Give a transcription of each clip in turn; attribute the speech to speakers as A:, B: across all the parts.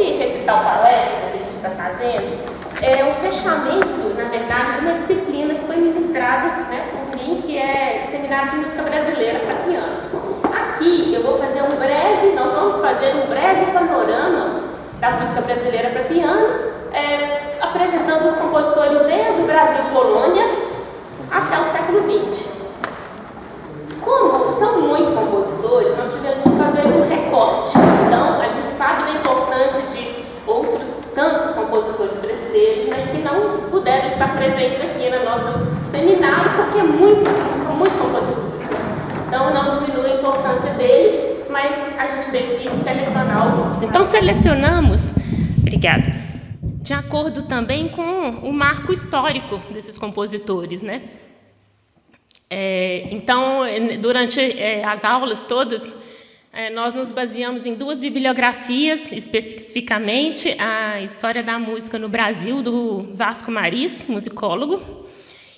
A: esse recital palestra que a gente está fazendo é um fechamento, na verdade, de uma disciplina que foi ministrada, né, por mim, que é Seminário de Música Brasileira para Piano. Aqui eu vou fazer nós vamos fazer um breve panorama da música brasileira para piano, apresentando os compositores desde o Brasil colônia até o século XX. Como são muitos compositores, nós tivemos que fazer um recorte. Então, a gente sabe da importância de outros tantos compositores brasileiros, mas que não puderam estar presentes aqui no nosso seminário, porque são muitos compositores. Então, não diminui a importância deles, mas a gente teve que selecionar alguns. Então, selecionamos, obrigada, de acordo também com o marco histórico desses compositores, né? Então, durante as aulas todas, nós nos baseamos em duas bibliografias, especificamente a História da Música no Brasil, do Vasco Maris, musicólogo,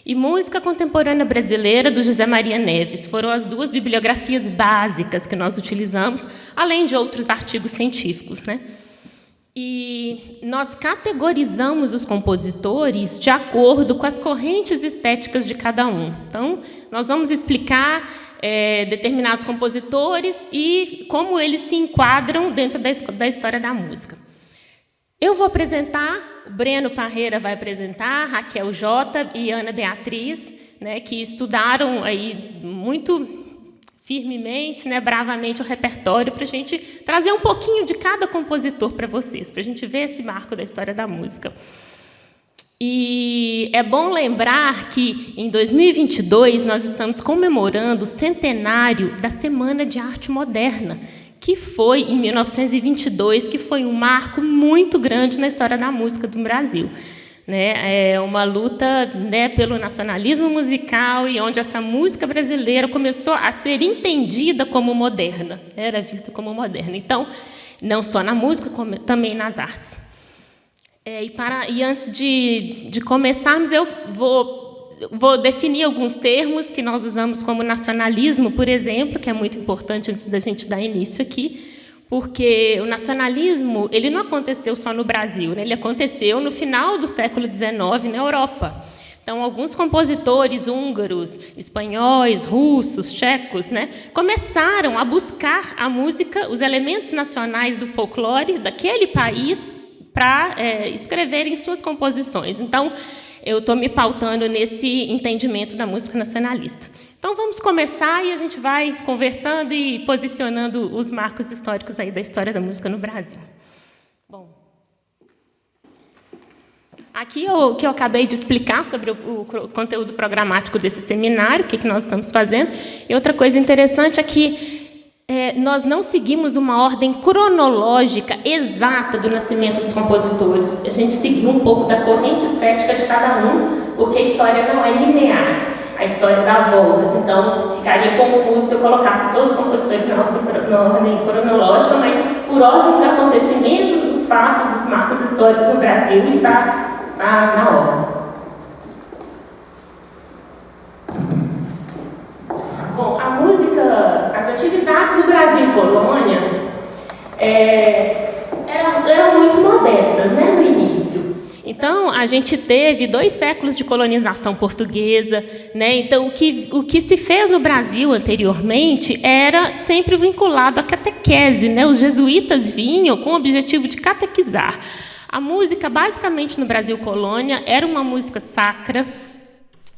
A: e Música Contemporânea Brasileira, do José Maria Neves. Foram as duas bibliografias básicas que nós utilizamos, além de outros artigos científicos, né? E nós categorizamos os compositores de acordo com as correntes estéticas de cada um. Então, nós vamos explicar determinados compositores e como eles se enquadram dentro da história da música. Eu vou apresentar, o Breno Parreira vai apresentar, Raquel Jota e Ana Beatriz, né, que estudaram aí muito firmemente, né, bravamente o repertório, para a gente trazer um pouquinho de cada compositor para vocês, para a gente ver esse marco da história da música. E é bom lembrar que, em 2022, nós estamos comemorando o centenário da Semana de Arte Moderna, que foi em 1922, que foi um marco muito grande na história da música do Brasil. É uma luta, né, pelo nacionalismo musical e onde essa música brasileira começou a ser entendida como moderna, era vista como moderna. Então, não só na música, como também nas artes. E antes de começarmos, eu vou definir alguns termos que nós usamos como nacionalismo, por exemplo, que é muito importante antes da gente dar início aqui, porque o nacionalismo ele não aconteceu só no Brasil, né? Ele aconteceu no final do século XIX na Europa. Então, alguns compositores húngaros, espanhóis, russos, tchecos, né, começaram a buscar a música, os elementos nacionais do folclore daquele país para escreverem suas composições. Então, eu estou me pautando nesse entendimento da música nacionalista. Então, vamos começar e a gente vai conversando e posicionando os marcos históricos aí da história da música no Brasil. Bom, aqui o que eu acabei de explicar sobre o conteúdo programático desse seminário, o que nós estamos fazendo. E outra coisa interessante é que nós não seguimos uma ordem cronológica exata do nascimento dos compositores. A gente seguiu um pouco da corrente estética de cada um, porque a história não é linear. A história dá voltas, então ficaria confuso se eu colocasse todos os compositores na ordem cronológica, mas por ordem dos acontecimentos, dos fatos, dos marcos históricos no Brasil, está na ordem. Bom, a música, as atividades do Brasil colônia eram muito modestas, né, no início. Então, a gente teve 2 séculos de colonização portuguesa, né? Então, o que se fez no Brasil anteriormente era sempre vinculado à catequese, né? Os jesuítas vinham com o objetivo de catequizar. A música, basicamente, no Brasil colônia, era uma música sacra.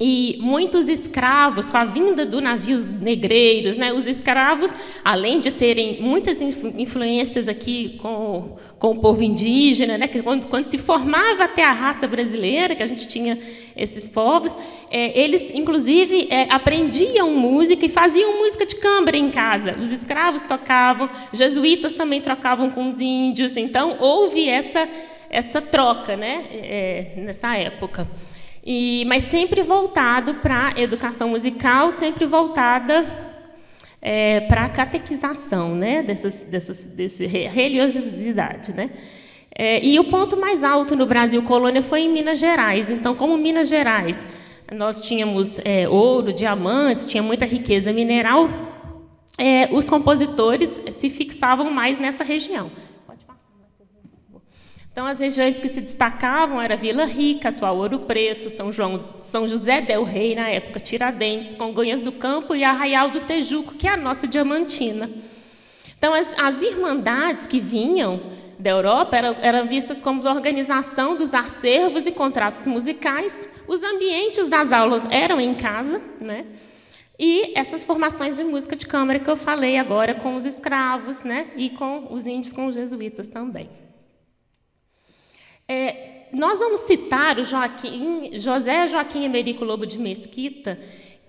A: E muitos escravos, com a vinda do navios negreiros, né, os escravos, além de terem muitas influências aqui com o povo indígena, né, que quando se formava até a raça brasileira, que a gente tinha esses povos, eles, inclusive, aprendiam música e faziam música de câmara em casa. Os escravos tocavam, jesuítas também trocavam com os índios. Então, houve essa troca, né, nessa época. Mas sempre voltado para a educação musical, sempre voltada para a catequização, né, dessa religiosidade, né? E o ponto mais alto no Brasil colônia foi em Minas Gerais. Então, como Minas Gerais, nós tínhamos ouro, diamantes, tinha muita riqueza mineral, os compositores se fixavam mais nessa região. Pode passar, Então, as regiões que se destacavam eram Vila Rica, atual Ouro Preto, São José del Rei, na época Tiradentes, Congonhas do Campo e Arraial do Tejuco, que é a nossa Diamantina. Então, as irmandades que vinham da Europa eram vistas como organização dos acervos e contratos musicais, os ambientes das aulas eram em casa, né? E essas formações de música de câmara que eu falei agora com os escravos, né? E com os índios, com os jesuítas também. Nós vamos citar o José Joaquim Emerico Lobo de Mesquita,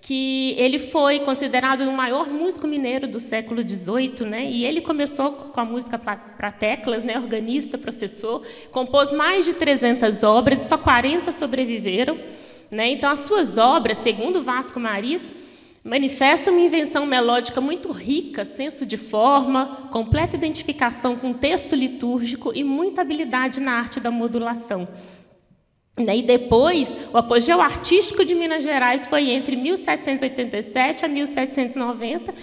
A: que ele foi considerado o maior músico mineiro do século XVIII, né? E ele começou com a música para teclas, né? Organista, professor, compôs mais de 300 obras, só 40 sobreviveram, né? Então, as suas obras, segundo Vasco Maris, manifestam uma invenção melódica muito rica, senso de forma, completa identificação com texto litúrgico e muita habilidade na arte da modulação. E depois, o apogeu artístico de Minas Gerais foi entre 1787 a 1790,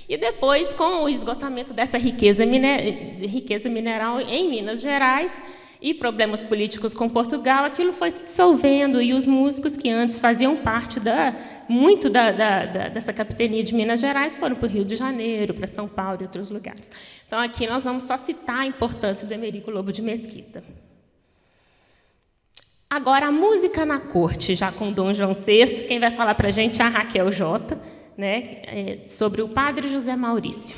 A: e depois, com o esgotamento dessa riqueza mineral em Minas Gerais e problemas políticos com Portugal, aquilo foi se dissolvendo, e os músicos que antes faziam parte dessa capitania de Minas Gerais foram para o Rio de Janeiro, para São Paulo e outros lugares. Então, aqui nós vamos só citar a importância do Emerico Lobo de Mesquita. Agora, a música na corte, já com Dom João VI, quem vai falar para a gente é a Raquel Jota, né, sobre o padre José Maurício.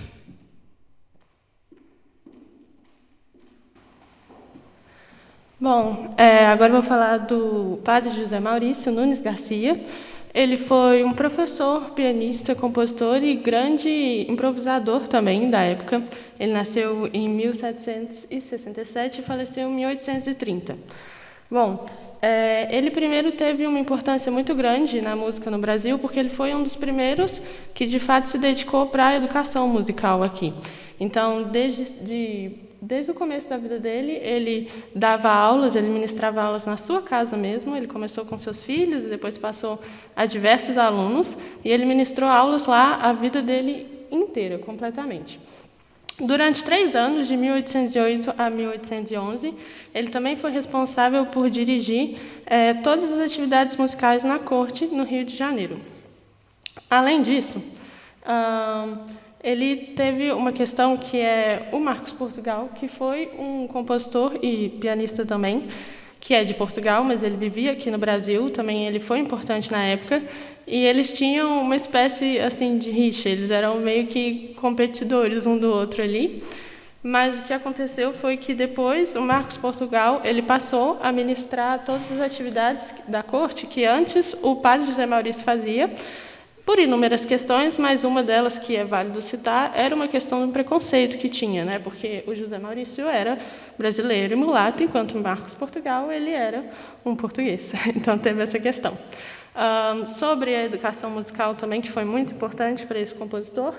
B: Bom, agora eu vou falar do padre José Maurício Nunes Garcia. Ele foi um professor, pianista, compositor e grande improvisador também da época. Ele nasceu em 1767 e faleceu em 1830. Bom, ele primeiro teve uma importância muito grande na música no Brasil, porque ele foi um dos primeiros que, de fato, se dedicou para a educação musical aqui. Então, desde o começo da vida dele, ele dava aulas, ele ministrava aulas na sua casa mesmo. Ele começou com seus filhos e depois passou a diversos alunos, e ele ministrou aulas lá a vida dele inteira, completamente. Durante 3 anos, de 1808 a 1811, ele também foi responsável por dirigir todas as atividades musicais na corte, no Rio de Janeiro. Além disso, ele teve uma questão que é o Marcos Portugal, que foi um compositor e pianista também, que é de Portugal, mas ele vivia aqui no Brasil, também ele foi importante na época, e eles tinham uma espécie assim de rixa, eles eram meio que competidores um do outro ali, mas o que aconteceu foi que depois o Marcos Portugal ele passou a ministrar todas as atividades da corte que antes o padre José Maurício fazia, por inúmeras questões, mas uma delas que é válido citar era uma questão do preconceito que tinha, né? Porque o José Maurício era brasileiro e mulato, enquanto o Marcos Portugal ele era um português. Então, teve essa questão. Sobre a educação musical também, que foi muito importante para esse compositor,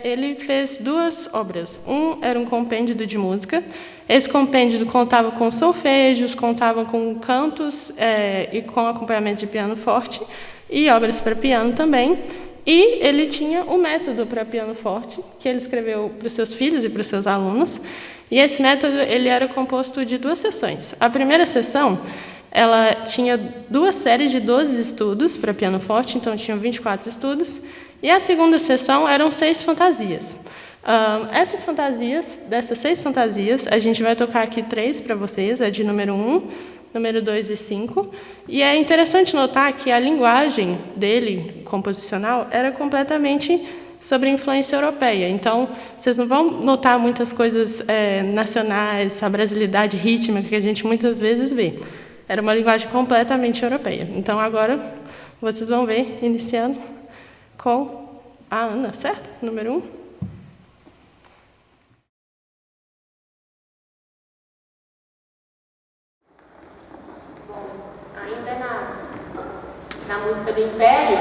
B: ele fez 2 obras. Era um compêndio de música. Esse compêndio contava com solfejos, contava com cantos e com acompanhamento de piano forte, e obras para piano também. E ele tinha um método para piano forte, que ele escreveu para os seus filhos e para os seus alunos. E esse método ele era composto de 2 sessões. A primeira sessão ela tinha 2 séries de 12 estudos para piano forte, então tinham 24 estudos. E a segunda sessão eram 6 fantasias. Dessas 6 fantasias, a gente vai tocar aqui 3 para vocês, a de número 1, número 2 e 5. E é interessante notar que a linguagem dele, composicional, era completamente sobre influência europeia. Então, vocês não vão notar muitas coisas nacionais, a brasilidade rítmica que a gente muitas vezes vê. Era uma linguagem completamente europeia. Então, agora, vocês vão ver, iniciando com a Ana, certo? Número 1.
A: Na música do Império,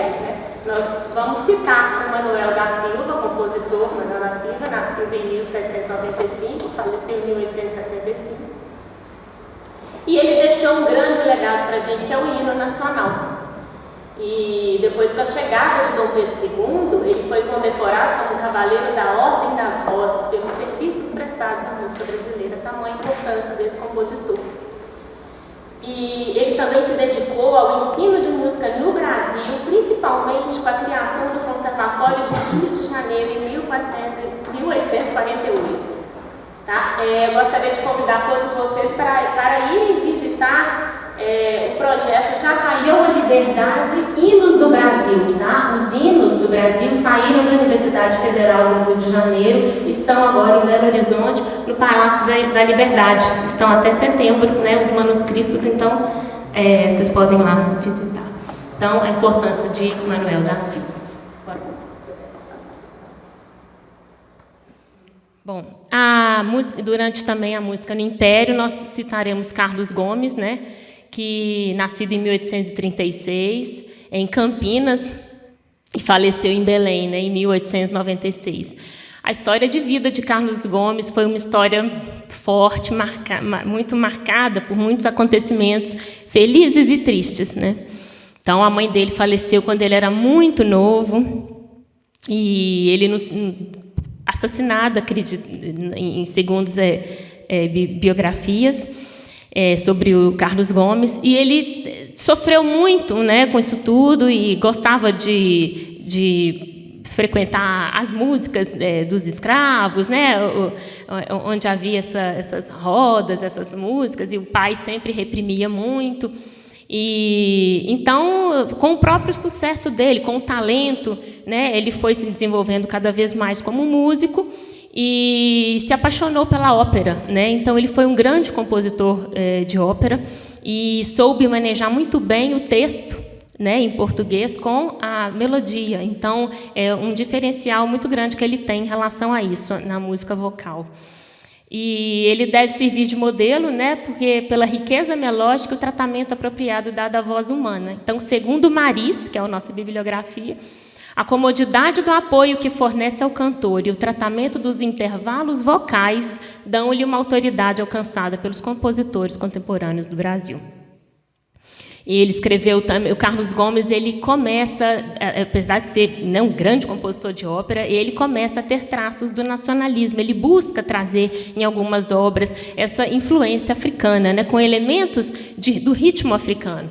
A: nós vamos citar o Manuel da Silva, compositor Manuel da Silva, nascido em 1795, faleceu em 1865. E ele deixou um grande legado para a gente, que é o hino nacional. E depois, com a chegada de Dom Pedro II, ele foi condecorado como Cavaleiro da Ordem das Rosas pelos serviços prestados à música brasileira tamanha importância desse compositor. E ele também se dedicou ao ensino de música no Brasil, principalmente com a criação do Conservatório do Rio de Janeiro em 1848. Tá? Gostaria de convidar todos vocês para irem visitar o projeto Jacaiou a Liberdade, Hinos do Brasil. Tá? Os hinos do Brasil saíram da Universidade Federal do Rio de Janeiro, estão agora em Belo Horizonte, no Palácio da Liberdade. Estão até setembro, né, os manuscritos, então vocês podem lá visitar. Então, a importância de Manuel da Silva. Bom, durante também a música no Império, nós citaremos Carlos Gomes, né, que nascido em 1836, em Campinas, e faleceu em Belém, né, em 1896. A história de vida de Carlos Gomes foi uma história forte, muito marcada por muitos acontecimentos felizes e tristes, né? Então, a mãe dele faleceu quando ele era muito novo, e ele assassinado, acredito, em segundos biografias sobre o Carlos Gomes, e ele sofreu muito, né, com isso tudo, e gostava de frequentar as músicas dos escravos, né, onde havia essas rodas, essas músicas, e o pai sempre reprimia muito. E então, com o próprio sucesso dele, com o talento, né, ele foi se desenvolvendo cada vez mais como músico e se apaixonou pela ópera, né? Então, ele foi um grande compositor de ópera e soube manejar muito bem o texto, né, em português com a melodia. Então, é um diferencial muito grande que ele tem em relação a isso na música vocal. E ele deve servir de modelo, né, porque pela riqueza melódica e o tratamento apropriado dado à voz humana. Então, segundo Maris, que é a nossa bibliografia, a comodidade do apoio que fornece ao cantor e o tratamento dos intervalos vocais dão-lhe uma autoridade alcançada pelos compositores contemporâneos do Brasil. E ele escreveu também, o Carlos Gomes, ele começa, apesar de ser, né, um grande compositor de ópera, ele começa a ter traços do nacionalismo. Ele busca trazer em algumas obras essa influência africana, né, com elementos do ritmo africano.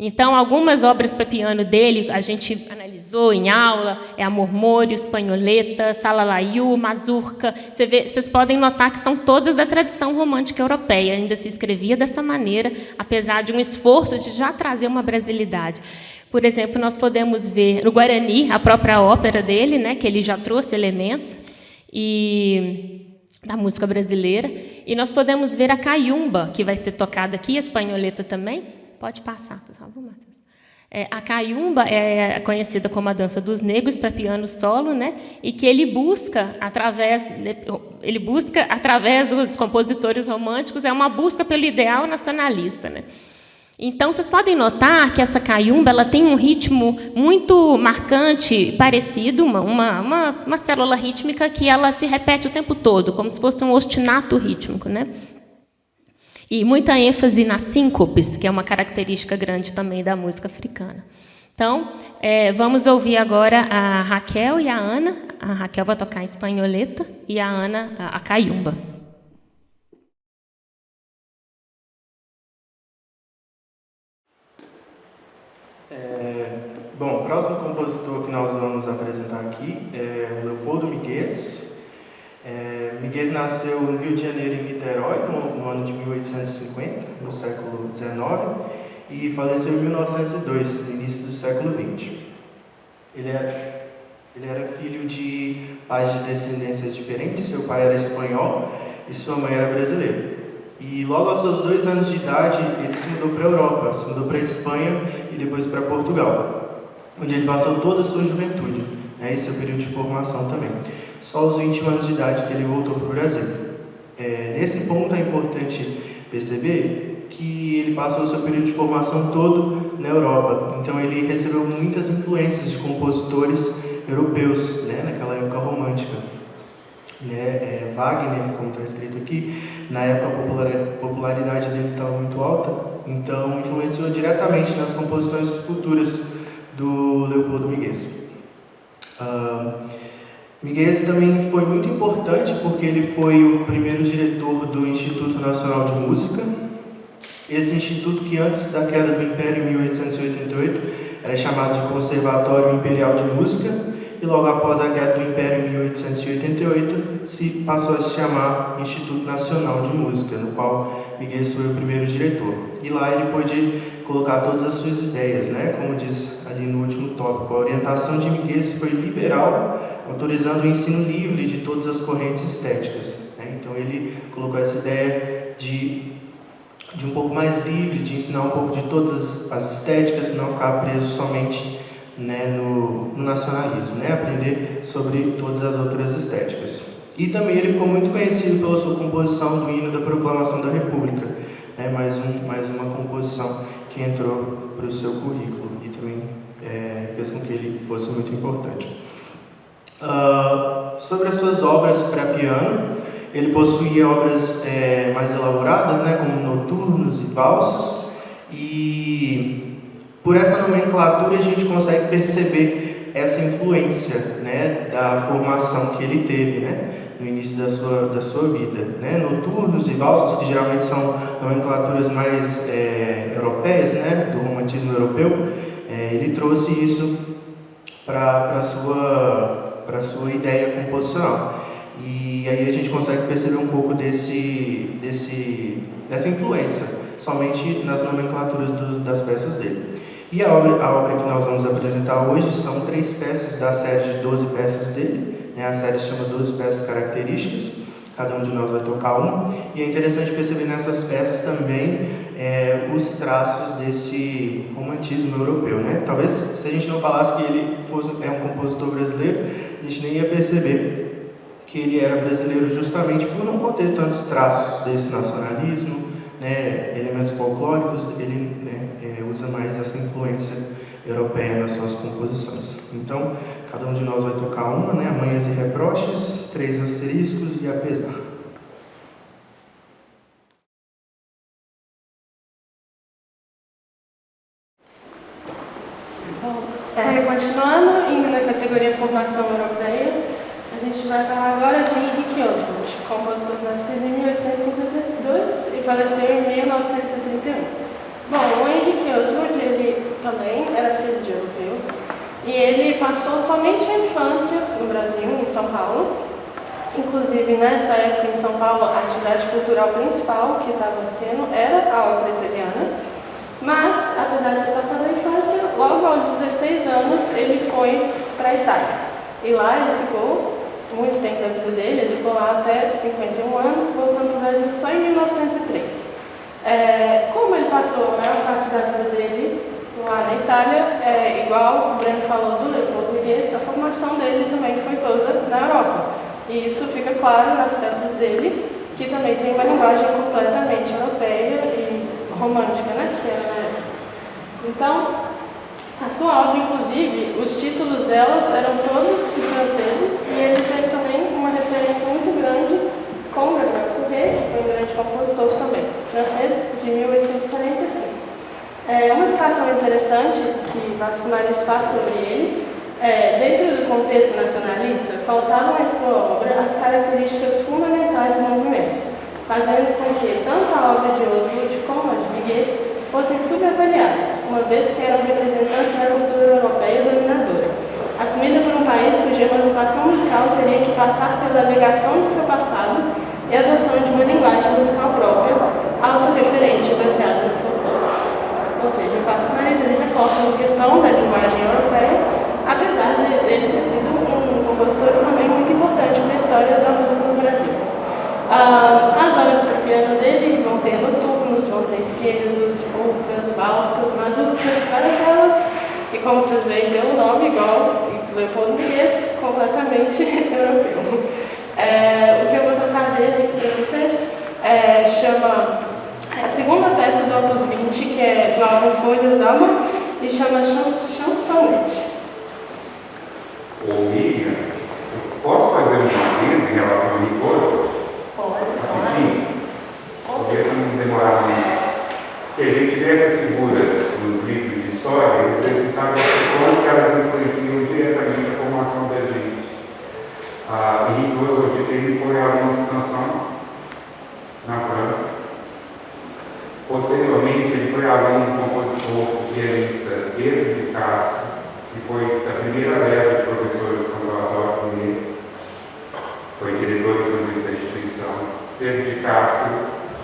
A: Então, algumas obras para piano dele, a gente analisou em aula, Amor Móreo, Espanholeta, Salalaiu, Mazurca. Vocês podem notar que são todas da tradição romântica europeia, ainda se escrevia dessa maneira, apesar de um esforço de já trazer uma brasilidade. Por exemplo, nós podemos ver no Guarani, a própria ópera dele, né, que ele já trouxe elementos da música brasileira, e nós podemos ver a caiumba, que vai ser tocada aqui, a espanholeta também. Pode passar, por favor, Matheus. A caiumba é conhecida como a dança dos negros para piano solo, né? E que ele busca através dos compositores românticos, é uma busca pelo ideal nacionalista, né? Então, vocês podem notar que essa caiumba ela tem um ritmo muito marcante, parecido, uma célula rítmica que ela se repete o tempo todo, como se fosse um ostinato rítmico, né? E muita ênfase nas síncopes, que é uma característica grande também da música africana. Então, vamos ouvir agora a Raquel e a Ana. A Raquel vai tocar em espanholeta e a Ana a caiumba.
C: Bom, o próximo compositor que nós vamos apresentar aqui é o Leopoldo Miguez. Miguez nasceu no Rio de Janeiro, em Niterói, no ano de 1850, no século XIX, e faleceu em 1902, no início do século XX. Ele era filho de pais de descendências diferentes, seu pai era espanhol e sua mãe era brasileira. E logo aos seus 2 anos de idade, ele se mudou para a Europa, se mudou para a Espanha e depois para Portugal, onde ele passou toda a sua juventude, né, e seu período de formação também. Só aos 21 anos de idade que ele voltou para o Brasil. Nesse ponto é importante perceber que ele passou o seu período de formação todo na Europa. Então ele recebeu muitas influências de compositores europeus, né, naquela época romântica. Wagner, como está escrito aqui, na época a popularidade dele estava muito alta, então influenciou diretamente nas composições futuras do Leopoldo Miguez. Miguel também foi muito importante porque ele foi o primeiro diretor do Instituto Nacional de Música. Esse instituto, que antes da queda do Império em 1888 era chamado de Conservatório Imperial de Música, e logo após a queda do Império em 1888 se passou a se chamar Instituto Nacional de Música, no qual Miguel foi o primeiro diretor. E lá ele pôde colocar todas as suas ideias, né? Como diz ali no último tópico, a orientação de Miguel foi liberal, autorizando o ensino livre de todas as correntes estéticas, né? Então ele colocou essa ideia de um pouco mais livre, de ensinar um pouco de todas as estéticas, não ficar preso somente, né, no nacionalismo, né, aprender sobre todas as outras estéticas. E também ele ficou muito conhecido pela sua composição do hino da Proclamação da República, né, mais uma composição que entrou para o seu currículo e também fez com que ele fosse muito importante. Sobre as suas obras para piano, ele possuía obras mais elaboradas, né, como noturnos e valsas, e por essa nomenclatura a gente consegue perceber essa influência, né, da formação que ele teve, né, no início da sua vida, né. Noturnos e valsas, que geralmente são nomenclaturas mais europeias, né, do romantismo europeu, ele trouxe isso para a sua ideia composicional. E aí a gente consegue perceber um pouco dessa influência, somente nas nomenclaturas das peças dele. E a obra que nós vamos apresentar hoje são 3 peças da série de 12 peças dele, né? A série se chama 12 peças características, cada um de nós vai tocar uma, e é interessante perceber nessas peças também os traços desse romantismo europeu, né? Talvez se a gente não falasse que ele é um compositor brasileiro, a gente nem ia perceber que ele era brasileiro justamente por não conter tantos traços desse nacionalismo, né, elementos folclóricos. Ele, né, usa mais essa influência europeia nas suas composições. Então, cada um de nós vai tocar uma, né, Amanhãs e Reproches, 3 asteriscos e Apesar.
B: Continuando, indo na categoria Formação Europeia, a gente vai falar agora de Henrik Oswald, compositor nascido em 1852 e faleceu em 1931. Bom, o Henrik Oswald, ele também era filho de europeus, e ele passou somente a infância no Brasil, em São Paulo. Inclusive, nessa época em São Paulo, a atividade cultural principal que estava tendo era a ópera italiana. Mas, apesar de ter passado a infância, logo aos 16 anos ele foi para a Itália. E lá ele ficou muito tempo da vida dele, ele ficou lá até 51 anos, voltando para o Brasil só em 1903. Como ele passou a maior parte da vida dele lá na Itália, igual o Breno falou do Leopoldo Miguel, a formação dele também foi toda na Europa. E isso fica claro nas peças dele, que também tem uma linguagem completamente europeia e romântica, né? Que era na época. Então, a sua obra, inclusive, os títulos delas eram todos franceses, e ele teve também uma referência muito grande com Gabriel Fauré, que foi um grande compositor também, francês, de 1845. Uma citação interessante que Vasco Maris faz sobre ele, dentro do contexto nacionalista, faltavam em sua obra as características fundamentais do movimento, fazendo com que tanto a obra de Oswald como a de Miguel fossem subavaliadas, uma vez que eram representantes da cultura europeia dominadora, assumida por um país cuja emancipação musical teria que passar pela negação de seu passado e a adoção de uma linguagem musical própria, autorreferente e baseada no folclore. Ou seja, o Vasco Maris reforça a questão da linguagem europeia, apesar de ele ter sido um compositor também muito importante para a história da música no Brasil. As obras para piano dele vão ter noturnos, vão ter esquerdos, polcas, valsas, mazurcas, tarantelas, e como vocês veem pelo nome, igual Leopoldo Miguel, completamente europeu. O que eu vou tocar dele aqui para vocês chama a segunda peça do Opus 20, que é do álbum Folhas d'Alma, e chama Chansonete.
D: Ô Miriam, posso fazer um adendo em relação ao Nicoso?
B: Pode.
D: Porque não demorar muito. Porque a gente vê essas figuras nos livros de história, e a gente sabe quanto que elas influenciam diretamente a formação da gente. ele foi aluno de Sanson, na França. Posteriormente, ele foi aluno do compositor pianista Pedro de Castro, que foi da primeira leva de professores do Conservatório Mineiro. Foi diretor, inclusive, da instituição. Pedro de Castro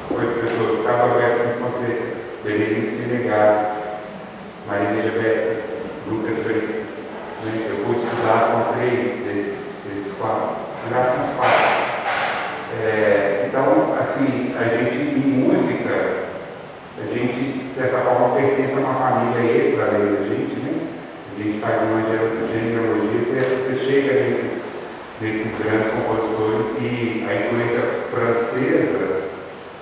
D: foi professor do Carlos Alberto de Fonseca, Berenice Delegado, Maria Elizabeth, Lucas Freitas. Eu pude estudar com 3 desses 4. Aliás, com os 4. Então, assim, a gente, em música, a gente, de certa forma, pertence a uma família extra da gente, né? A gente faz uma genealogia, você chega nesses grandes compositores e a influência francesa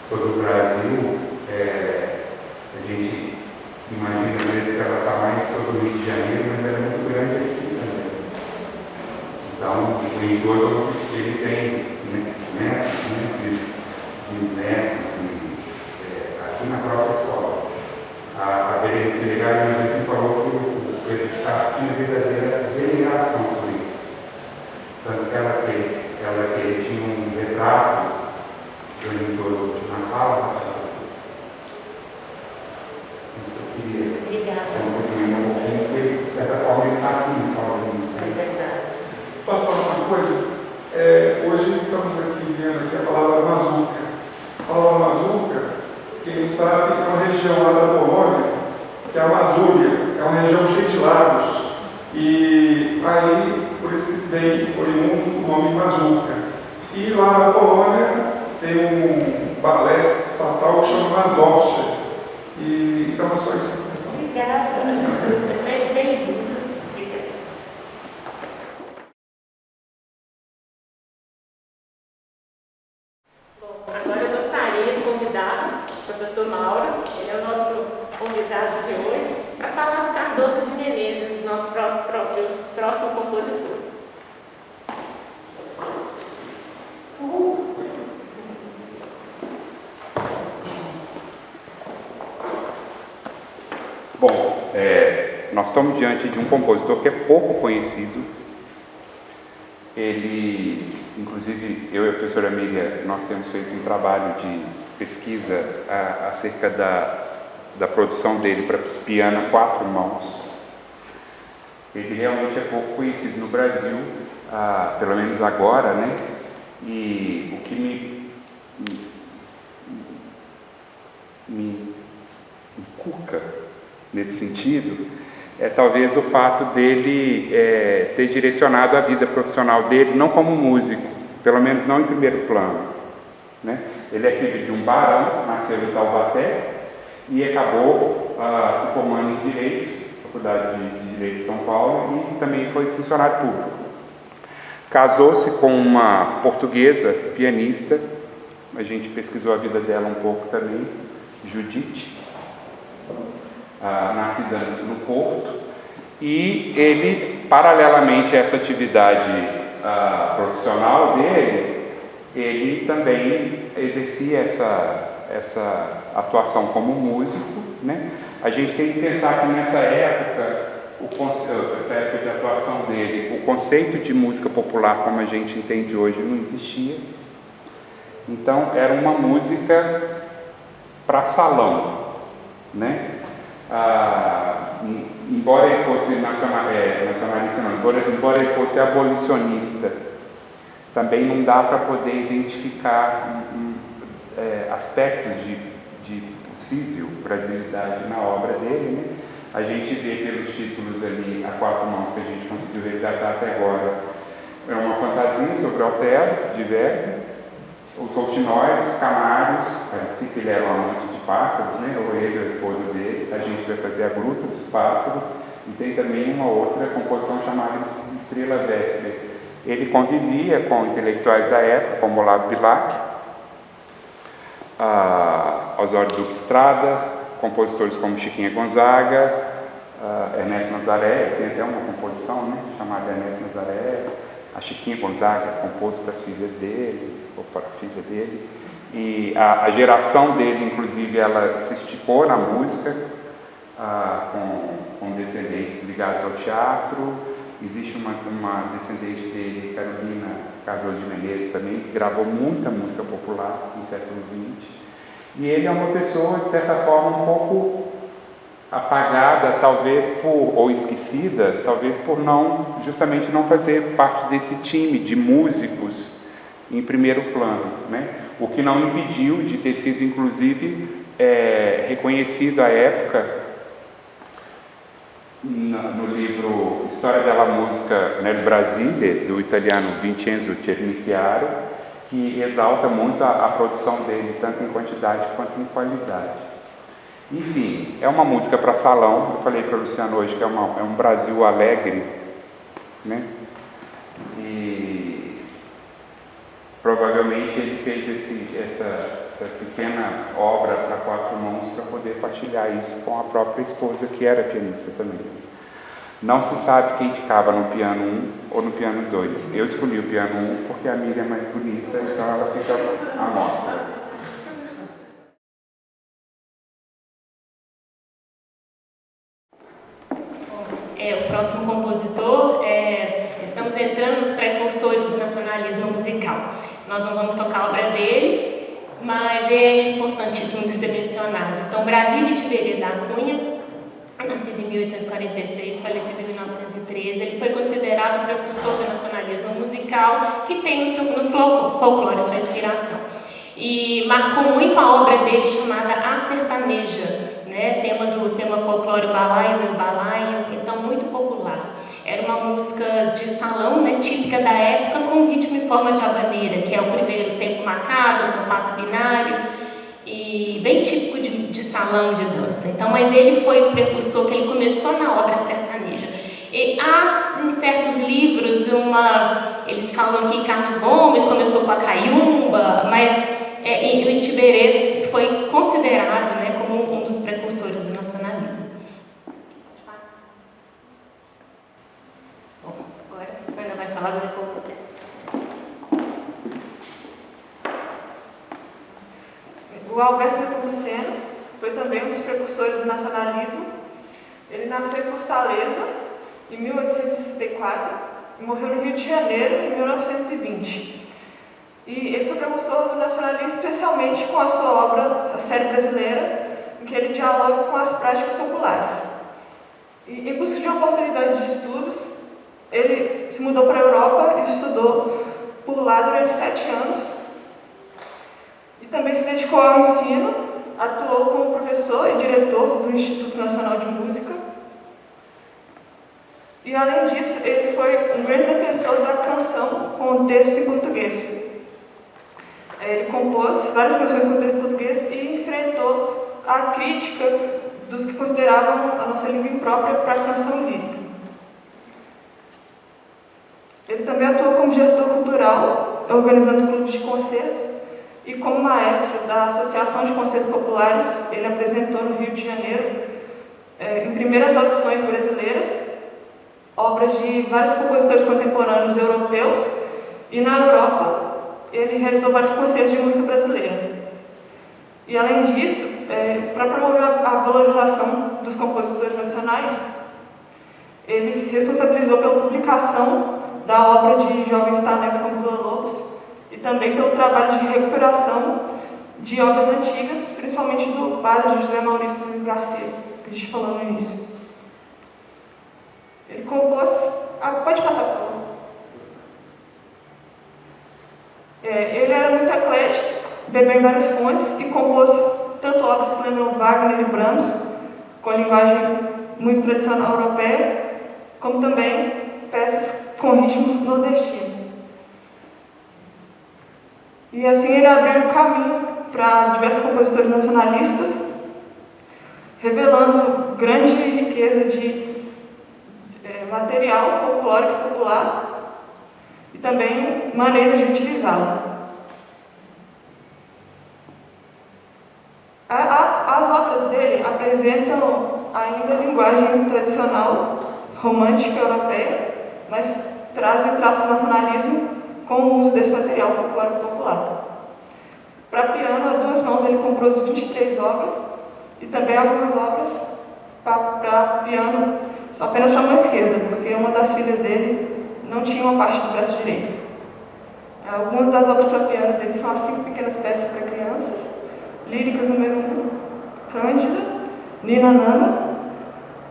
D: sobre o Brasil, a gente imagina às vezes que ela está mais sobre o Rio de Janeiro, mas ela é muito grande aqui também. Então, o idoso, ele tem netos aqui na própria escola. A Berenice Delegado me falou que o Pedro de Castro tinha verdadeira veneração por ele. Tanto que ele tinha um retrato do idoso na sala. Isso que eu queria.
A: Obrigada.
D: Um pouquinho, porque de certa forma ele está aqui no salão de música.
A: É verdade.
E: Posso falar uma coisa? Hoje estamos aqui vendo aqui a palavra Mazurka. A palavra Mazurka, quem não sabe, é uma região lá da Polônia, que é a Mazúria, é uma região cheia de lagos. E aí, por isso que vem oriundo o nome Mazurka. E lá na Polônia tem um balé estatal que chama Mazowsze. E então é só isso que eu quero falar.
A: Obrigada. Você é bem-vindo. Agora eu gostaria de convidar o professor Mauro, ele é o nosso convidado de hoje, para falar do Cardoso de Menezes, nosso próximo compositor.
D: Bom, nós estamos diante de um compositor que é pouco conhecido. Ele, inclusive, eu e a professora Miriam, nós temos feito um trabalho de pesquisa acerca da produção dele para piano a 4 mãos. Ele realmente é pouco conhecido no Brasil, pelo menos agora, né? E o que me inculca nesse sentido é talvez o fato dele ter direcionado a vida profissional dele não como músico, pelo menos não em primeiro plano, né? Ele é filho de um barão, nasceu em Taubaté e acabou se formando em Direito, Faculdade de Direito de São Paulo, e também foi funcionário público. Casou-se com uma portuguesa pianista, a gente pesquisou a vida dela um pouco também, Judite, nascida no Porto, e ele, paralelamente a essa atividade profissional dele, ele também exercia essa atuação como músico, né? A gente tem que pensar que nessa época, essa época de atuação dele, o conceito de música popular como a gente entende hoje não existia. Então era uma música para salão, né? Embora ele fosse nacionalista, não, embora ele fosse abolicionista, também não dá para poder identificar aspectos de possível brasilidade na obra dele, né? A gente vê pelos títulos ali a 4 mãos que a gente conseguiu resgatar até agora. É uma fantasia sobre Otelo, de Verdi, os Rouxinóis, os Canários, parecia que ele era um amante de pássaros, né? Ou ele, a esposa dele. A gente vai fazer a Gruta dos Pássaros, e tem também uma outra composição chamada Estrela Vésper. Ele convivia com intelectuais da época, como Olavo Bilac, Osório Duque Estrada, compositores como Chiquinha Gonzaga, Ernesto Nazaré. Tem até uma composição, né, chamada Ernesto Nazaré. A Chiquinha Gonzaga compôs para as filhas dele, ou para a filha dele. E a geração dele, inclusive, ela se esticou na música, com descendentes ligados ao teatro, Existe uma descendente dele, Carolina Carlos de Menezes, também, que gravou muita música popular no século XX. E ele é uma pessoa, de certa forma, um pouco apagada, talvez ou esquecida, talvez por justamente não fazer parte desse time de músicos em primeiro plano, né? O que não impediu de ter sido, inclusive, reconhecido à época no livro Storia della Musica nel Brasile, do italiano Vincenzo Cernicchiaro, que exalta muito a produção dele, tanto em quantidade quanto em qualidade. Enfim, é uma música para salão. Eu falei para o Luciano hoje que é um Brasil alegre, né? E provavelmente ele fez essa pequena obra para 4 mãos para poder partilhar isso com a própria esposa, que era pianista também. Não se sabe quem ficava no piano 1 ou no piano 2. Eu escolhi o piano 1 porque a Miriam é mais bonita, então ela fica à mostra.
A: O próximo compositor, estamos entrando nos precursores do nacionalismo musical. Nós não vamos tocar a obra dele, mas é importantíssimo de ser mencionado. Então, Brasílio Tiberê da Cunha, nascido em 1846, falecido em 1913, ele foi considerado o precursor do nacionalismo musical, que tem no folclore sua inspiração. E marcou muito a obra dele chamada A Sertaneja, né? Tema folclore balaio, meu balaio, então muito popular. Era uma música de salão, né, típica da época, com ritmo em forma de habaneira, que é o primeiro tempo marcado, com passo binário, e bem típico de salão de dança. Então, mas ele foi o precursor, que ele começou na obra sertaneja. E há em certos livros eles falam que Carlos Gomes começou com a caiumba, mas o Itiberê foi considerado, né, como um dos precursores do nacionalismo. Bom, agora a Ana vai falar depois você.
F: O Alberto Nepomuceno foi também um dos precursores do nacionalismo. Ele nasceu em Fortaleza em 1864 e morreu no Rio de Janeiro em 1920. E ele foi precursor do nacionalismo especialmente com a sua obra, A Série Brasileira, em que ele dialoga com as práticas populares. E, em busca de uma oportunidade de estudos, ele se mudou para a Europa e estudou por lá durante 7 anos. E também se dedicou ao ensino, atuou como professor e diretor do Instituto Nacional de Música. E, além disso, ele foi um grande defensor da canção com texto em português. Ele compôs várias canções com texto em português e enfrentou a crítica dos que consideravam a nossa língua imprópria para a canção lírica. Ele também atuou como gestor cultural, organizando clubes de concertos, e como maestro da Associação de Concertos Populares. Ele apresentou no Rio de Janeiro, em primeiras audições brasileiras, obras de vários compositores contemporâneos europeus, e na Europa ele realizou vários concertos de música brasileira. E, além disso, para promover a valorização dos compositores nacionais, ele se responsabilizou pela publicação da obra de jovens talentos como Villa-Lobos e também pelo trabalho de recuperação de obras antigas, principalmente do padre José Maurício Nunes Garcia, que a gente falou no início. Ele compôs... pode passar, por favor. Ele era muito eclético, bebeu em várias fontes e compôs tanto obras que lembram Wagner e Brahms, com linguagem muito tradicional europeia, como também peças com ritmos nordestinos. E assim ele abriu o caminho para diversos compositores nacionalistas, revelando grande riqueza de material folclórico popular e também maneiras de utilizá-lo. As obras dele apresentam ainda a linguagem tradicional, romântica europeia, mas trazem traços do nacionalismo com o uso desse material folclórico popular. Para piano, a 2 mãos, ele compôs 23 obras e também algumas obras para piano apenas para a mão esquerda, porque uma das filhas dele não tinha uma parte do braço direito. Algumas das obras para piano dele são as 5 pequenas peças para crianças, Líricas número 1, Cândida, Nina Nana,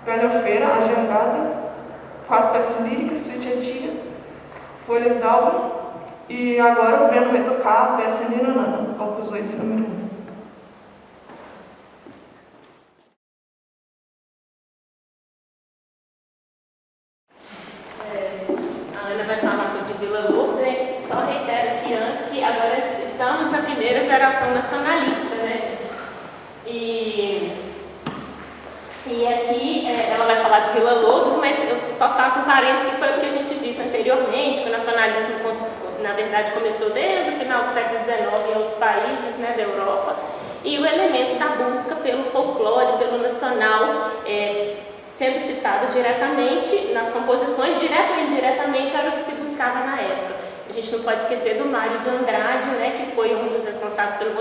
F: Galhofeira, A Jangada, 4 peças líricas, Suíte Antiga, Folhas d'Alba, e agora o Breno vai tocar a peça Nina Nana, Opus 8, número 1.
A: A Ana vai falar sobre Vila Lobos, né? Só reitero aqui antes que agora estamos na primeira geração nacionalista, né, gente? E aqui ela vai falar de Vila Lobos, mas eu só faço um parênteses que foi o que a gente disse anteriormente, que o nacionalismo, na verdade, começou desde o final do século XIX em outros países, né, da Europa, e o elemento da busca pelo folclore, pelo nacional, sendo citado diretamente nas composições, direta ou indiretamente, era o que se buscava na época. A gente não pode esquecer do Mário de Andrade, né, que foi um dos responsáveis pelo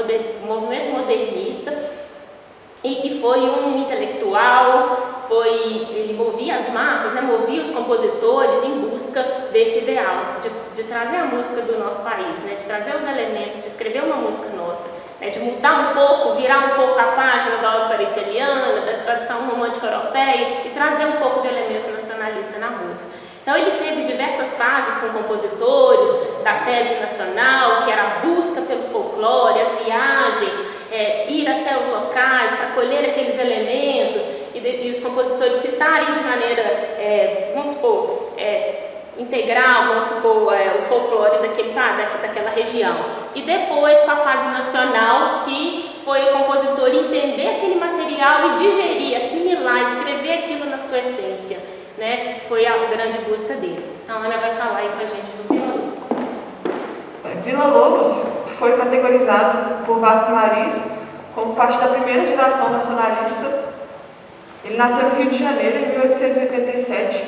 A: movimento modernista e que foi um intelectual, ele movia as massas, né, movia os compositores em busca desse ideal, de trazer a música do nosso país, né, de trazer os elementos, de escrever uma música nossa, né, de mudar um pouco, virar um pouco a página da ópera italiana, da tradição romântica europeia e trazer um pouco de elemento nacionalista na música. Então ele teve diversas fases com compositores da tese nacional, que era a busca pelo folclore, as viagens, ir até os locais para colher aqueles elementos e os compositores citarem de maneira, vamos supor, integral, vamos supor, o folclore daquela região. E depois com a fase nacional, que foi o compositor entender aquele material e digerir, assimilar, escrever aquilo na sua essência, né? Foi a grande busca dele. Então a Ana vai falar aí pra gente do Vila Lobos.
F: Vila Lobos foi categorizado por Vasco Mariz como parte da primeira geração nacionalista. Ele nasceu no Rio de Janeiro em 1887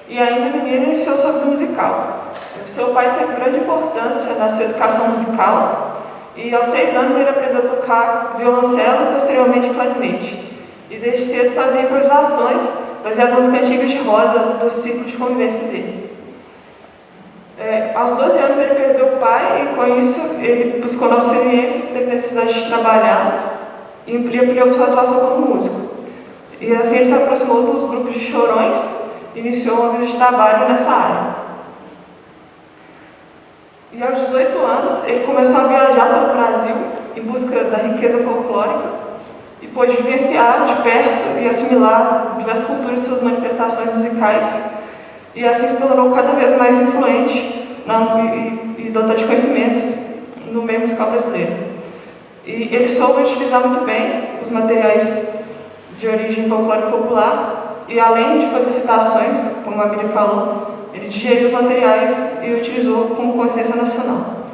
F: e ainda menino iniciou sua vida musical. Seu pai teve grande importância na sua educação musical e aos 6 anos ele aprendeu a tocar violoncelo e posteriormente clarinete. E desde cedo fazia improvisações baseadas nas cantigas de roda do ciclo de convivência dele. Aos 12 anos ele perdeu o pai e com isso ele buscou novas experiências, teve necessidade de trabalhar e ampliou sua atuação como músico. E assim ele se aproximou dos grupos de chorões e iniciou uma vida de trabalho nessa área. E aos 18 anos ele começou a viajar pelo Brasil em busca da riqueza folclórica e pôde vivenciar de perto e assimilar diversas culturas e suas manifestações musicais, e assim se tornou cada vez mais influente e dotada de conhecimentos no meio musical brasileiro. E ele soube utilizar muito bem os materiais de origem folclórica popular e, além de fazer citações, como a Miriam falou, ele digeriu os materiais e utilizou como consciência nacional.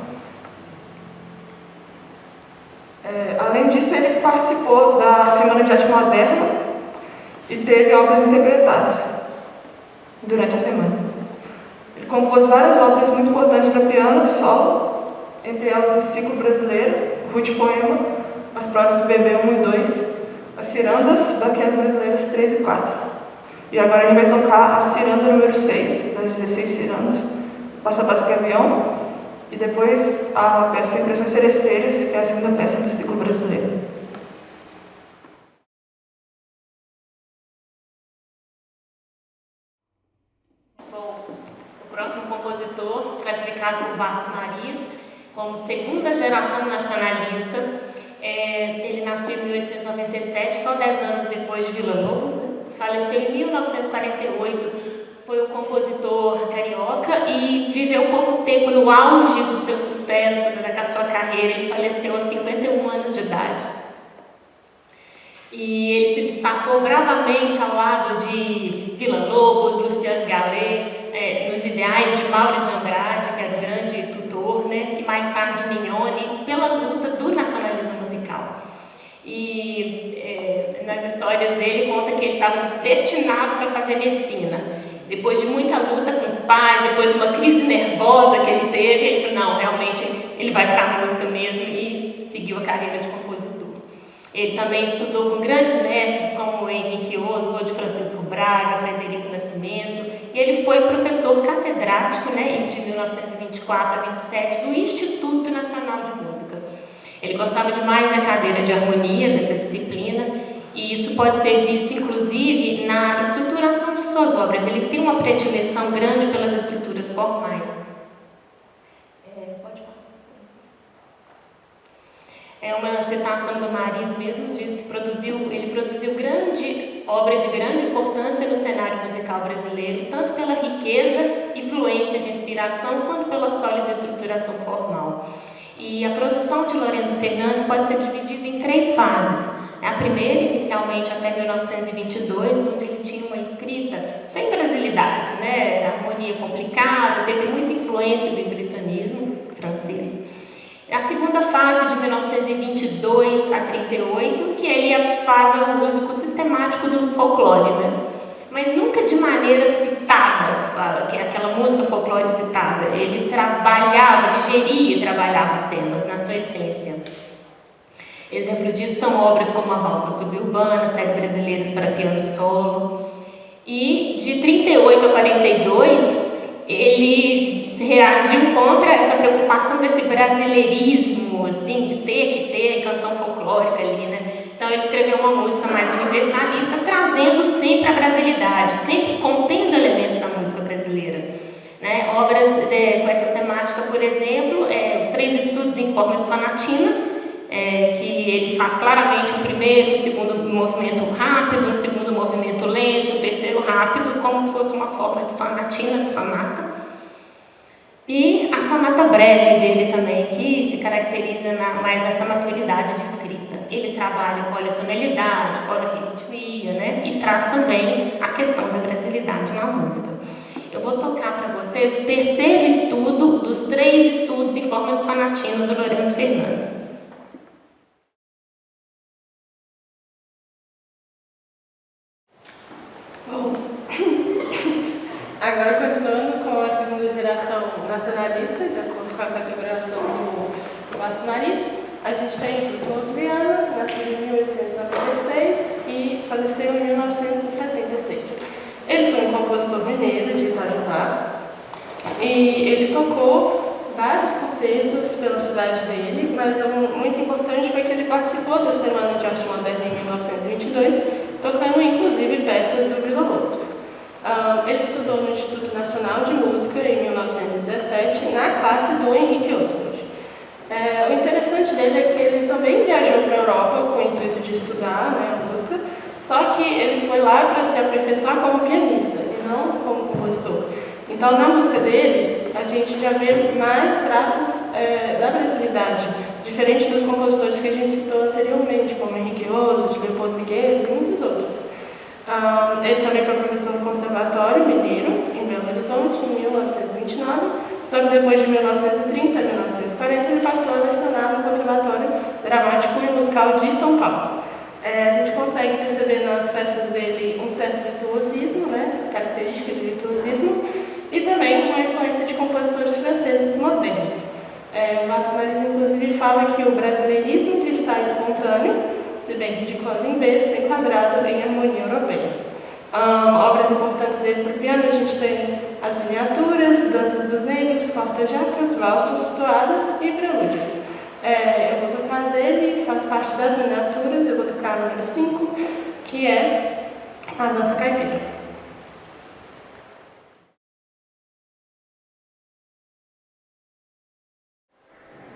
F: Além disso, ele participou da Semana de Arte Moderna e teve obras interpretadas durante a semana. Ele compôs várias obras muito importantes para piano solo, entre elas o Ciclo Brasileiro, o Rude Poema, as pródigas do Bebê 1 e 2, as cirandas baquianas brasileiras 3 e 4. E agora a gente vai tocar a ciranda número 6, das 16 cirandas, Passa Passa que Avião, e depois a peça Impressões Seresteiras, que é a segunda peça do Ciclo Brasileiro.
A: Bom, o próximo compositor, classificado por Vasco Mariz como segunda geração nacionalista, ele nasceu em 1897, só 10 anos depois de Vila Lobos, né? Faleceu em 1948. Foi um compositor carioca e viveu pouco tempo no auge do seu sucesso, da sua carreira. Ele faleceu aos 51 anos de idade. E ele se destacou bravamente ao lado de Vila Lobos, Luciano Gallet, nos ideais de Mauro de Andrade, que era o grande tutor, né? E mais tarde Mignone, pela luta do nacionalismo musical. E nas histórias dele conta que ele estava destinado para fazer medicina. Depois de muita luta com os pais, depois de uma crise nervosa que ele teve, ele falou, não, realmente ele vai para a música mesmo, e seguiu a carreira de compositor. Ele também estudou com grandes mestres como Henrique Oswald, Francisco Braga, Frederico Nascimento, e ele foi professor catedrático, né, de 1924 a 27 do Instituto Nacional de Música. Ele gostava demais da cadeira de harmonia, dessa disciplina, e isso pode ser visto, inclusive, na estruturação de suas obras. Ele tem uma predileção grande pelas estruturas formais. Pode falar. É uma citação do Maris mesmo, diz que ele produziu obra de grande importância no cenário musical brasileiro, tanto pela riqueza e fluência de inspiração, quanto pela sólida estruturação formal. E a produção de Lourenço Fernandes pode ser dividida em 3 fases. A primeira, inicialmente até 1922, onde ele tinha uma escrita sem brasilidade, né? Harmonia complicada, teve muita influência do impressionismo francês. A segunda fase, de 1922 a 38, que ele faz o uso sistemático do folclore, né? Mas nunca de maneira citada, que é aquela música folclore citada. Ele digeria e trabalhava os temas na sua essência. Exemplo disso são obras como a Valsa Suburbana, Séries Brasileiras para Piano Solo. E de 38 a 42, ele reagiu contra essa preocupação desse brasileirismo, assim, de ter que ter canção folclórica ali, né? Então ele escreveu uma música mais universalista, trazendo sempre a brasilidade, sempre contendo elementos da música brasileira, né? Obras com essa temática, por exemplo, os 3 estudos em forma de sonatina, que ele faz claramente um primeiro, um segundo movimento rápido, um segundo movimento lento, um terceiro rápido, como se fosse uma forma de sonatina, de sonata. E a sonata breve dele também, que se caracteriza mais dessa maturidade de escrita. Ele trabalha politonalidade, polirritmia, né? E traz também a questão da brasilidade na música. Eu vou tocar para vocês o terceiro estudo dos 3 estudos em forma de sonatina do Lourenço Fernandes.
B: Bom, agora continuando com a segunda geração nacionalista, de acordo com a categorização do Vasco Maris, a gente tem Frutuoso Viana, nascido em 1896 e faleceu em 1976. Ele foi um compositor mineiro de Itajubá e ele tocou vários concertos pela cidade dele, mas muito importante foi que ele participou da Semana de Arte Moderna em 1922, tocando inclusive peças do Vila Lobos. Ele estudou no Instituto Nacional de Música em 1917, na classe do Henrique Oswald. O interessante dele é que ele também viajou para a Europa com o intuito de estudar, né, a música, só que ele foi lá para se aperfeiçoar como pianista e não como compositor. Então, na música dele, a gente já vê mais traços da brasilidade, diferente dos compositores que a gente citou anteriormente, como Henrique Oswald, Leopoldo Miguel e muitos outros. Ele também foi professor no Conservatório Mineiro, em Belo Horizonte, em 1929, só que depois de 1930 a 1940 ele passou a lecionar no Conservatório Dramático e Musical de São Paulo. A gente consegue perceber nas peças dele um certo virtuosismo, né, característica de virtuosismo, e também uma influência de compositores franceses modernos. O Vasco Maris, inclusive, fala que o brasileirismo lhe sai espontâneo, se bem de quando em vez, enquadrado em harmonia europeia. Obras importantes dele para o piano, a gente tem as miniaturas, Danças dos Negros, Corta-Jacas, Valsos, Toadas e Prelúdios. Eu vou tocar dele, faz parte das miniaturas, eu vou tocar a número 5, que é a Dança Caipira.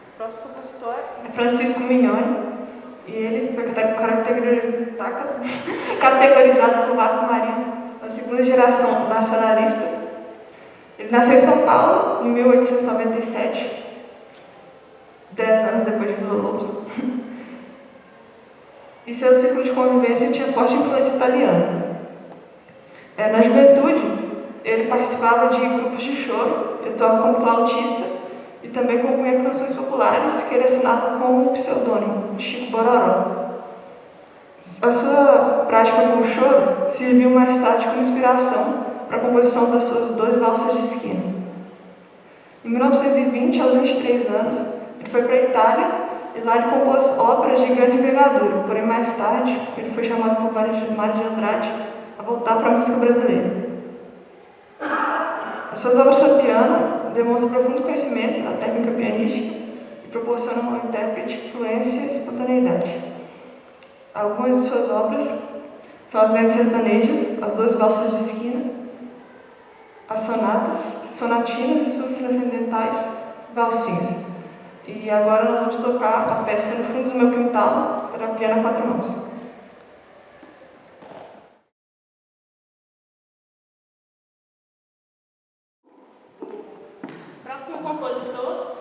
B: O próximo compositor é Francisco Mignoni, e ele foi categorizado pelo Vasco Maris, na segunda geração nacionalista. Ele nasceu em São Paulo em 1897, 10 anos depois de Vila Lobos. E seu ciclo de convivência tinha forte influência italiana. Na juventude, ele participava de grupos de choro, atuava como flautista e também compunha canções populares que ele assinava com o pseudônimo Chico Bororó. A sua prática com o choro serviu mais tarde como inspiração para a composição das suas 12 valsas de esquina. Em 1920, aos 23 anos, ele foi para a Itália
F: e lá ele compôs óperas de grande envergadura, porém mais tarde ele foi chamado por Mário de Andrade a voltar para a música brasileira. As suas obras para piano demonstram profundo conhecimento da técnica pianística e proporcionam ao intérprete fluência e espontaneidade. Algumas de suas obras são as lendas sertanejas, as 12 valsas de esquina, as sonatas, sonatinas e suas transcendentais valsinhas. E agora nós vamos tocar a peça No Fundo do Meu Quintal para piano a 4 mãos.
A: Próximo compositor,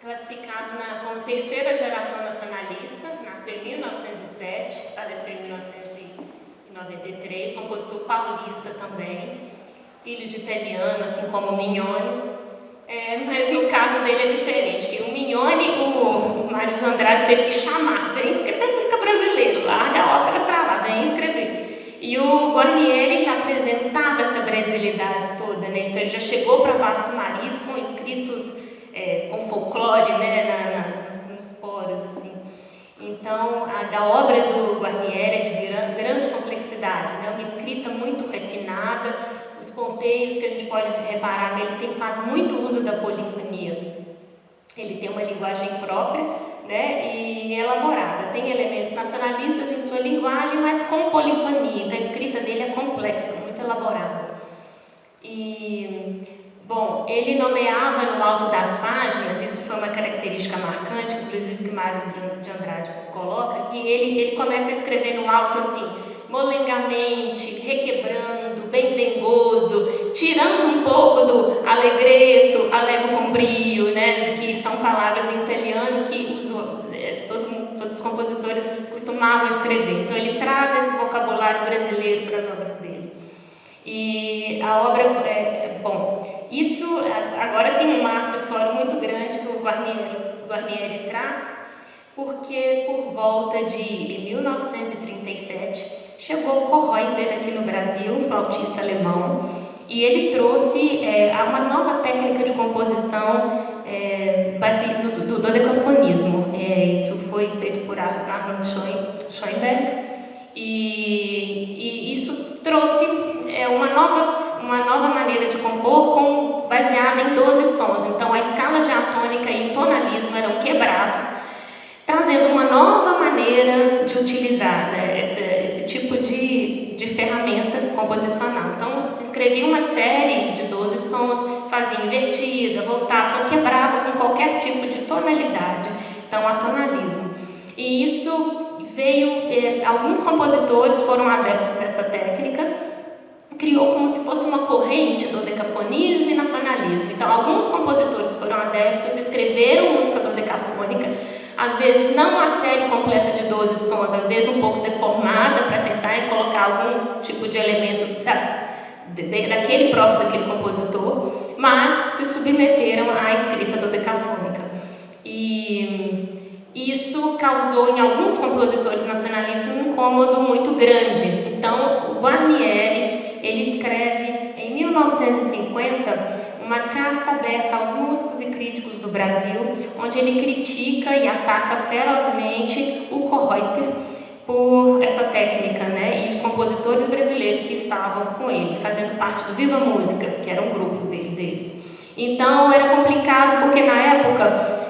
A: classificado como terceira geração nacionalista, nasceu em 1907, faleceu em 1993, compositor paulista também, filho de italiano, assim como o Mignone. Mas no caso dele é diferente, que o Mignone, o Mário de Andrade teve que chamar, vem escrever música brasileira, larga a ópera para lá, vem escrever. E o Guarnieri já apresentava essa brasilidade toda, né? Então ele já chegou para Vasco Maris com escritos com folclore, né, nos poros, assim. Então a obra do Guarnieri é de grande complexidade, né? Uma escrita muito refinada, os ponteiros que a gente pode reparar nele faz muito uso da polifonia. Ele tem uma linguagem própria, né, e elaborada. Tem elementos nacionalistas em sua linguagem, mas com polifonia. Então a escrita dele é complexa, muito elaborada. E, bom, ele nomeava no alto das páginas, isso foi uma característica marcante, inclusive que Mário de Andrade coloca, que ele começa a escrever no alto assim, molengamente, requebrando, bem dengoso, tirando um pouco do allegretto, allegro com brio, né, que são palavras em italiano que todos os compositores costumavam escrever. Então ele traz esse vocabulário brasileiro para as obras dele. E a obra, bom, isso agora tem um marco histórico muito grande que o Guarnieri traz, porque por volta de 1937 chegou o Kohreuter aqui no Brasil, um flautista alemão, e ele trouxe uma nova técnica de composição do dodecafonismo. Isso foi feito por Arnold Schoenberg, e isso trouxe uma nova maneira de compor baseada em 12 sons. Então a escala diatônica e o tonalismo eram quebrados, trazendo uma nova maneira de utilizar, né, esse tipo de ferramenta composicional. Então, se escrevia uma série de 12 sons, fazia invertida, voltava, então quebrava com qualquer tipo de tonalidade, então atonalismo. E isso veio, alguns compositores foram adeptos dessa técnica, criou como se fosse uma corrente do dodecafonismo e nacionalismo. Então, alguns compositores foram adeptos, escreveram música dodecafônica, às vezes não a série completa de 12 sons, às vezes um pouco deformada para tentar colocar algum tipo de elemento daquele próprio, daquele compositor, mas se submeteram à escrita dodecafônica. E isso causou em alguns compositores nacionalistas um incômodo muito grande. Então, o Guarnieri, ele escreve em 1950 uma carta aberta aos músicos e críticos do Brasil, onde ele critica e ataca ferozmente o Kohreuter por essa técnica, né, e os compositores brasileiros que estavam com ele, fazendo parte do Viva Música, que era um grupo deles. Então era complicado porque na época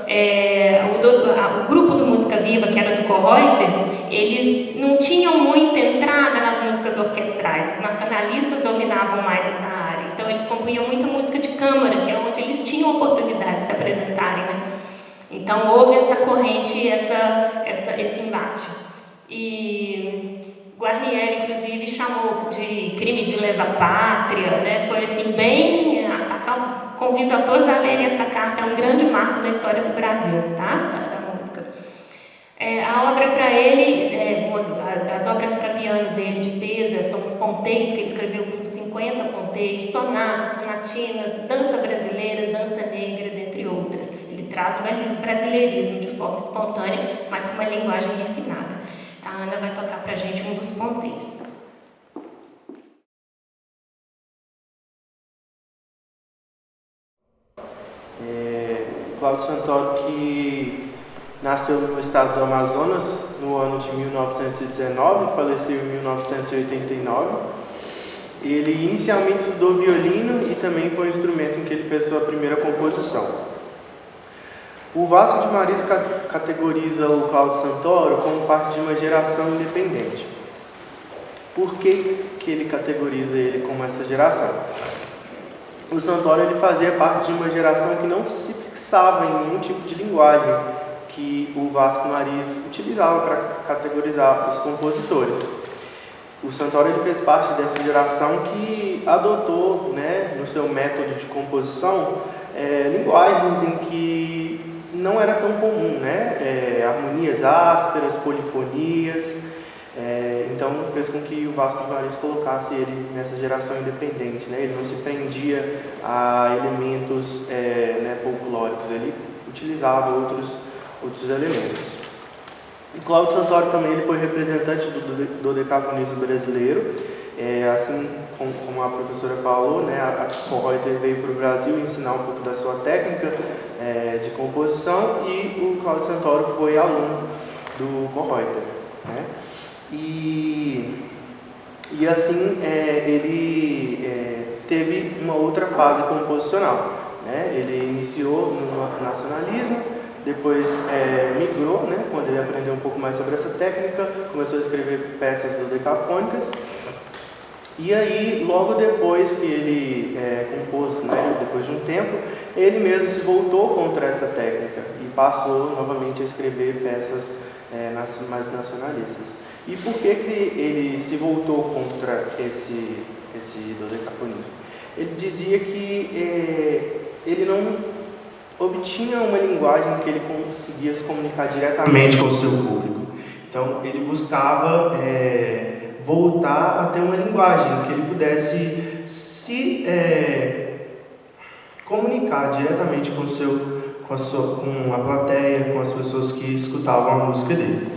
A: o grupo do Música Viva, que era do Kohreuter, eles não tinham muita entrada nas músicas orquestrais. Os nacionalistas dominavam mais essa área. Então eles compunham muita música de câmara, que é onde eles tinham oportunidade de se apresentarem, né? Então houve essa corrente, esse embate. E Guarnieri, inclusive, chamou de crime de lesa pátria, né? Foi assim bem atacado. Convido a todos a lerem essa carta, é um grande marco da história do Brasil, tá? Da música. A obra para ele, as obras para piano dele de peso, são os ponteios, que ele escreveu com 50 ponteios, sonatas, sonatinas, dança brasileira, dança negra, dentre outras. Ele traz o brasileirismo de forma espontânea, mas com uma linguagem refinada. A Ana vai tocar para a gente um dos ponteiros.
C: Cláudio Santoro, que nasceu no estado do Amazonas no ano de 1919, faleceu em 1989. Ele inicialmente estudou violino e também foi o instrumento em que ele fez sua primeira composição. O Vasco de Maris categoriza o Cláudio Santoro como parte de uma geração independente. Por que ele categoriza ele como essa geração? O Santoro ele fazia parte de uma geração que não se fixava em nenhum tipo de linguagem que o Vasco Maris utilizava para categorizar os compositores. O Santoro ele fez parte dessa geração que adotou, né, no seu método de composição, linguagens em que não era tão comum, né? Harmonias ásperas, polifonias. Então fez com que o Vasco de Maris colocasse ele nessa geração independente, né? Ele não se prendia a elementos folclóricos, ele utilizava outros elementos. O Cláudio Santoro também ele foi representante do decafonismo brasileiro, assim como a professora falou, né? A Kohreuter veio para o Brasil ensinar um pouco da sua técnica de composição, e o Cláudio Santoro foi aluno do Kohreuter, né? E assim ele teve uma outra fase composicional, né? Ele iniciou no nacionalismo, depois migrou, né? Quando ele aprendeu um pouco mais sobre essa técnica, começou a escrever peças dodecafônicas. E aí, logo depois que ele compôs, né, depois de um tempo, ele mesmo se voltou contra essa técnica e passou novamente a escrever peças mais nacionalistas. E por que ele se voltou contra esse dodecafonismo? Ele dizia que ele não obtinha uma linguagem que ele conseguia se comunicar diretamente com o seu público. Então, ele buscava voltar a ter uma linguagem que ele pudesse se comunicar diretamente com a plateia, com as pessoas que escutavam a música dele.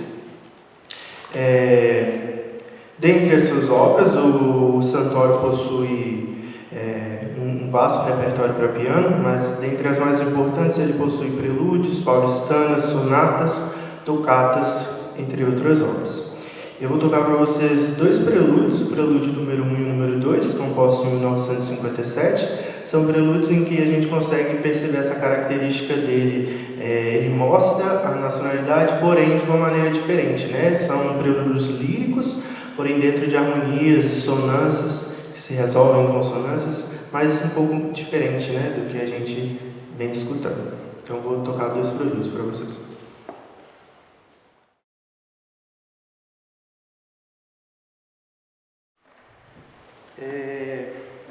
C: Dentre as suas obras, o Santoro possui um vasto repertório para piano, mas dentre as mais importantes ele possui prelúdios, paulistanas, sonatas, tocatas, entre outras obras. Eu vou tocar para vocês dois prelúdios, o prelúdio número 1 e o número 2, compostos em 1957. São prelúdios em que a gente consegue perceber essa característica dele. Ele mostra a nacionalidade, porém de uma maneira diferente, né? São prelúdios líricos, porém dentro de harmonias e sonâncias, que se resolvem em consonâncias, mas um pouco diferente, né, do que a gente vem escutando. Então vou tocar dois prelúdios para vocês.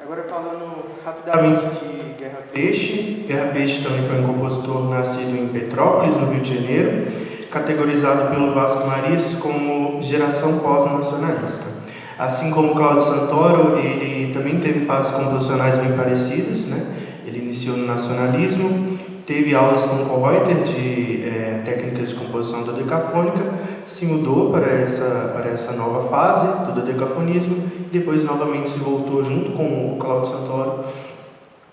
C: Agora falando rapidamente de Guerra Peixe. Guerra Peixe também foi um compositor nascido em Petrópolis, no Rio de Janeiro, categorizado pelo Vasco Maris como geração pós-nacionalista. Assim como Cláudio Santoro, ele também teve fases composicionais bem parecidas, né? Ele iniciou no nacionalismo, teve aulas com Kohreuter de técnicas de composição dodecafônica, se mudou para essa nova fase do dodecafonismo e depois novamente se voltou junto com o Cláudio Santoro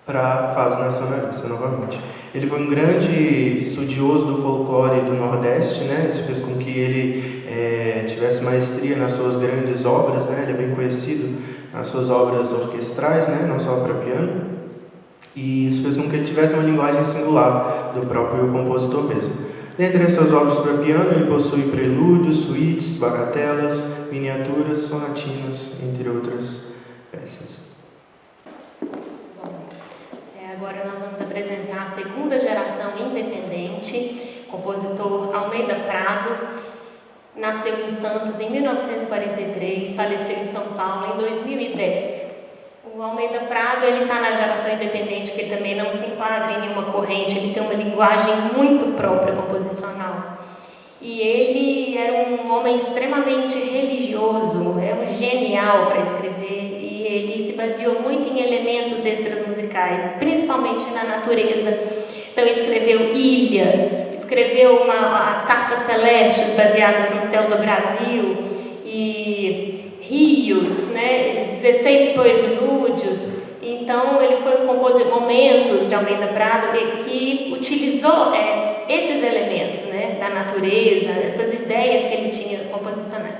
C: para a fase nacionalista novamente. Ele foi um grande estudioso do folclore do Nordeste, né? Isso fez com que ele tivesse maestria nas suas grandes obras, né? Ele é bem conhecido nas suas obras orquestrais, né? Não só para piano. E isso fez com que ele tivesse uma linguagem singular do próprio compositor mesmo. Dentre as suas obras para piano, ele possui prelúdios, suítes, bagatelas, miniaturas, sonatinas, entre outras peças.
A: Agora nós vamos apresentar a segunda geração independente, compositor Almeida Prado. Nasceu em Santos em 1943, faleceu em São Paulo em 2010. O Almeida Prado está na geração independente, que ele também não se enquadra em nenhuma corrente, ele tem uma linguagem muito própria composicional. E ele era um homem extremamente religioso, um genial para escrever, e ele se baseou muito em elementos extras musicais, principalmente na natureza. Então escreveu Ilhas, escreveu as Cartas Celestes baseadas no céu do Brasil, e Rios, né, 16 poesilúdios, Então, ele foi um compositor, Momentos de Almeida Prado, que utilizou esses elementos, né, da natureza, essas ideias que ele tinha composicionais.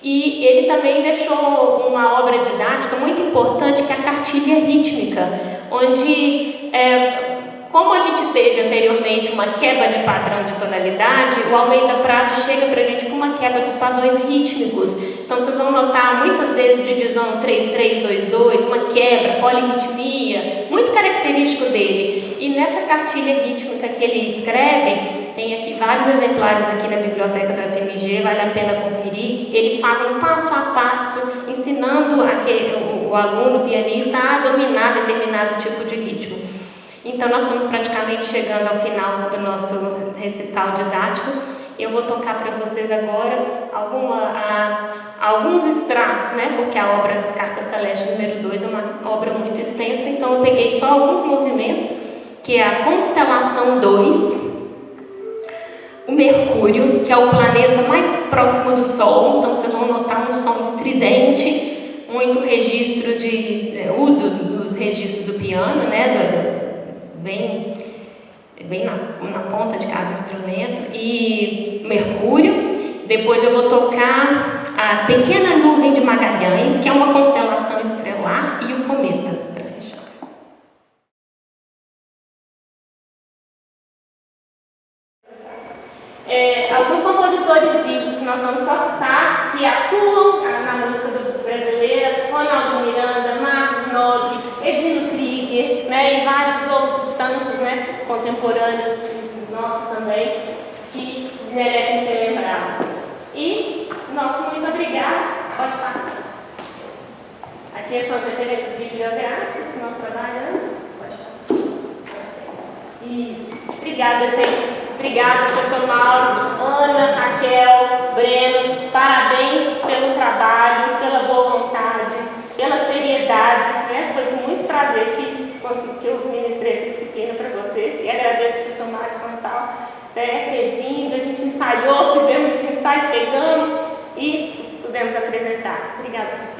A: E ele também deixou uma obra didática muito importante, que é a cartilha rítmica, onde, como a gente teve anteriormente uma quebra de padrão de tonalidade, o Almeida Prado chega para a gente com uma quebra dos padrões rítmicos. Então, vocês vão notar muitas vezes divisão 3-3-2-2, uma quebra, polirritmia, muito característico dele. E nessa cartilha rítmica que ele escreve, tem aqui vários exemplares aqui na biblioteca do FMG, vale a pena conferir. Ele faz um passo a passo, ensinando o aluno, o pianista, a dominar determinado tipo de ritmo. Então, nós estamos praticamente chegando ao final do nosso recital didático. Eu vou tocar para vocês agora alguns extratos, né? Porque a obra Carta Celeste número 2 é uma obra muito extensa, então eu peguei só alguns movimentos, que é a Constelação 2, o Mercúrio, que é o planeta mais próximo do Sol, então vocês vão notar um som estridente, muito registro de uso dos registros do piano, né? Bem na ponta de cada instrumento, e Mercúrio. Depois eu vou tocar a Pequena Nuvem de Magalhães, que é uma constelação estrelar, e o Cometa, para fechar. Alguns compositores vivos que nós vamos só citar, que atuam na música brasileira: Ronaldo Miranda, Marcos Nobre, Edino Krieger, né, e vários outros tantos, né, contemporâneos nossos também, que merecem ser lembrados. E nosso muito obrigado. Pode passar. Aqui são as referências bibliográficas que nós trabalhamos. Pode passar. Isso. Obrigada, gente. Obrigada, professor Mauro, Ana, Raquel, Breno. Parabéns pelo trabalho, pela boa vontade, pela seriedade, né? Foi com muito prazer que eu ministrei essa disciplina para vocês. E agradeço ao professor Mário Chantal ter vindo. A gente ensaiou, fizemos esse ensaio, pegamos e pudemos apresentar. Obrigada, professor.